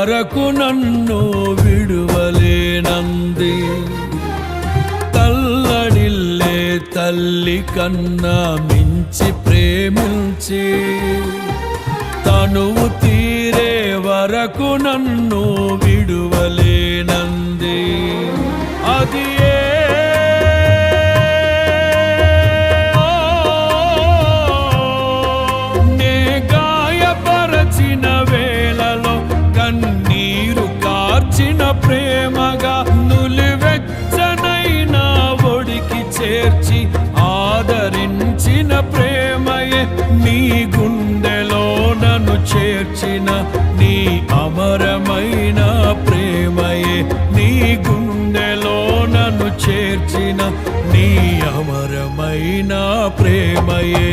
వరకు నన్ను విడువలేనంది. తల్లడిల్లే తల్లి కన్నా మించి ప్రేమించి తనువు తీరే వరకు నన్ను విడువలేనంది. అది నే గాయపరచిన వేళలో కన్నీరు కార్చిన ప్రేమగా నులివెచ్చనైన ఒడికి చేర్చి ఆదరించిన ప్రేమయే నీ గుండెలో నన్ను చేర్చిన నీ అమరమైన ప్రేమయే నీ గుండెలో నన్ను చేర్చిన నీ అమరమైన ప్రేమయే.